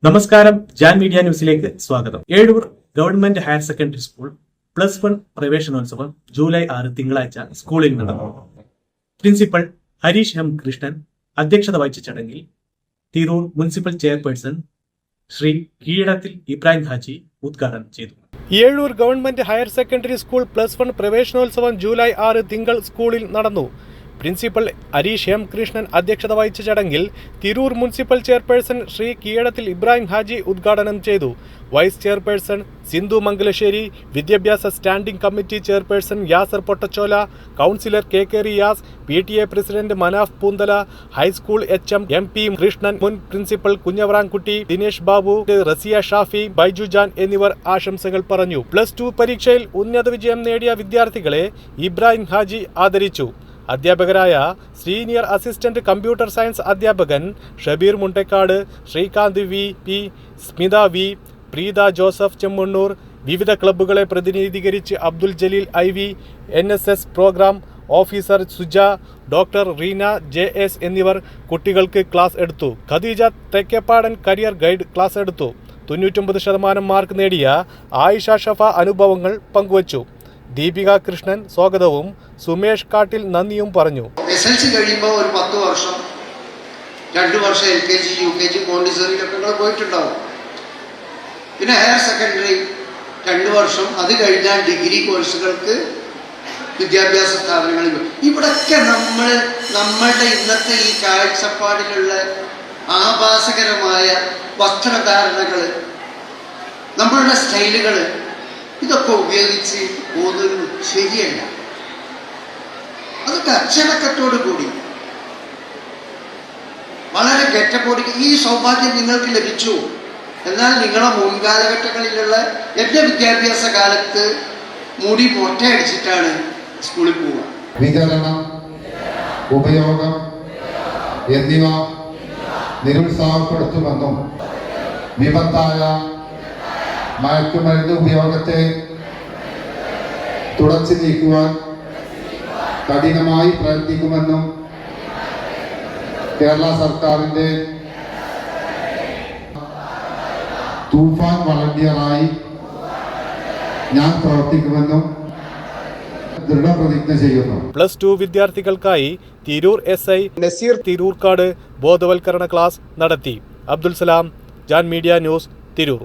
നമസ്കാരം, ജാൻ മീഡിയ ന്യൂസിലേക്ക് സ്വാഗതം. Ezhur government higher secondary school +1 പ്രവേശനോത്സവം ജൂലൈ 6 തിങ്കളാഴ്ച സ്കൂളിൽ നടന്നു. പ്രിൻസിപ്പൽ ഹരീഷ് എം കൃഷ്ണൻ അധ്യക്ഷത വഹിച്ച ചടങ്ങിൽ തിരൂർ മുനിസിപ്പൽ ചെയർപേഴ്സൺ ശ്രീ കീഴടത്തിൽ ഇബ്രാഹിം ഹാജി ഉദ്ഘാടനം ചെയ്തു. Ezhur government higher secondary school +1 പ്രവേശനോത്സവം ജൂലൈ 6 തിങ്കൾ സ്കൂളിൽ നടന്നു. പ്രിൻസിപ്പൽ ഹരീഷ് എം കൃഷ്ണൻ അധ്യക്ഷത വഹിച്ച ചടങ്ങിൽ തിരൂർ മുനിസിപ്പൽ ചെയർപേഴ്സൺ ശ്രീ കീഴടത്തിൽ ഇബ്രാഹിം ഹാജി ഉദ്ഘാടനം ചെയ്തു. വൈസ് ചെയർപേഴ്സൺ സിന്ധു മംഗലശ്ശേരി, വിദ്യാഭ്യാസ standing committee chairperson Yasar Pottachola, councillor K Riyas, PTA president Manaf Poonthala, high school HM MP Krishnan, മുൻ പ്രിൻസിപ്പൽ കുഞ്ഞവറാൻകുട്ടി, ദിനേശ് ബാബു, റസിയ ഷാഫി, ബൈജു ജാൻ എന്നിവർ ആശംസകൾ പറഞ്ഞു. +2 പരീക്ഷയിൽ ഉന്നത വിജയം നേടിയ വിദ്യാർത്ഥികളെ ഇബ്രാഹിം ഹാജി ആദരിച്ചു. അധ്യാപകരായ സീനിയർ അസിസ്റ്റന്റ് കമ്പ്യൂട്ടർ സയൻസ് അധ്യാപകൻ ഷബീർ മുണ്ടേക്കാട്, ശ്രീകാന്ത് VP, സ്മിത V, പ്രീത ജോസഫ് ചെമ്മണ്ണൂർ, വിവിധ ക്ലബ്ബുകളെ പ്രതിനിധീകരിച്ച് Abdul Jaleel IV, NSS programme officer Suja, doctor Reena JS എന്നിവർ കുട്ടികൾക്ക് ക്ലാസ് എടുത്തു. Khadeeja Thekkepadan career guide class എടുത്തു. 99% മാർക്ക് നേടിയ ആയിഷ ഷഫ അനുഭവങ്ങൾ പങ്കുവച്ചു. ദീപിക കൃഷ്ണൻ സ്വാഗതവും സുമേഷ് കാട്ടിൽ നന്ദിയും പറഞ്ഞു. SLC കഴിയുമ്പോൾ ഒരു 10 വർഷം 2 വർഷം LKG UKG മോണ്ടിസറിയിലൊക്കെ പോയിട്ടുണ്ടാവും. പിന്നെ ഹയർ സെക്കൻഡറി 2 വർഷം, അത് കഴിഞ്ഞാൽ ഡിഗ്രി കോഴ്സുകൾക്ക് വിദ്യാഭ്യാസ സ്ഥാപനങ്ങളിൽ. ഇവിടൊക്കെ നമ്മളുടെ ഇന്നത്തെ ഈ കാഴ്ചപ്പാടിലുള്ള ആഭാസകരമായ വസ്ത്രധാരണകൾ, നമ്മളുടെ സ്റ്റൈലുകൾ, ഇതൊക്കെ ഉപയോഗിച്ച് പോകുന്നത് ശരിയല്ല. അതൊക്കെ അച്ചടക്കത്തോടു കൂടി വളരെ ഗെറ്റപ്പോടി ഈ സൗഭാഗ്യം നിങ്ങൾക്ക് ലഭിച്ചു. എന്നാൽ നിങ്ങളെ മുൻകാലഘട്ടങ്ങളിലുള്ള എൻ്റെ വിദ്യാഭ്യാസ കാലത്ത് മുടി മൊട്ടയടിച്ചിട്ടാണ് സ്കൂളിൽ പോവുക. വിതരണം, ഉപയോഗം എന്നിവ നിരുത്സാഹപ്പെടുത്തുമെന്നും വിപത്തായ മയക്കുമരുന്ന് ഉപയോഗത്തെ തുടച്ചു നീക്കുവാൻ കഠിനമായി പ്രയത്നിക്കുമെന്നും കേരള സർക്കാരിൻ്റെ തൂഫാൻ വളണ്ടിയറായി ഞാൻ പ്രവർത്തിക്കുമെന്നും ദൃഢപ്രതിജ്ഞ ചെയ്യുന്നു. +2 വിദ്യാർത്ഥികൾക്കായി തിരൂർ SI നസീർ തിരൂർക്കാട് ബോധവൽക്കരണ ക്ലാസ് നടത്തി. Abdul Salam, Jan media news, Tirur.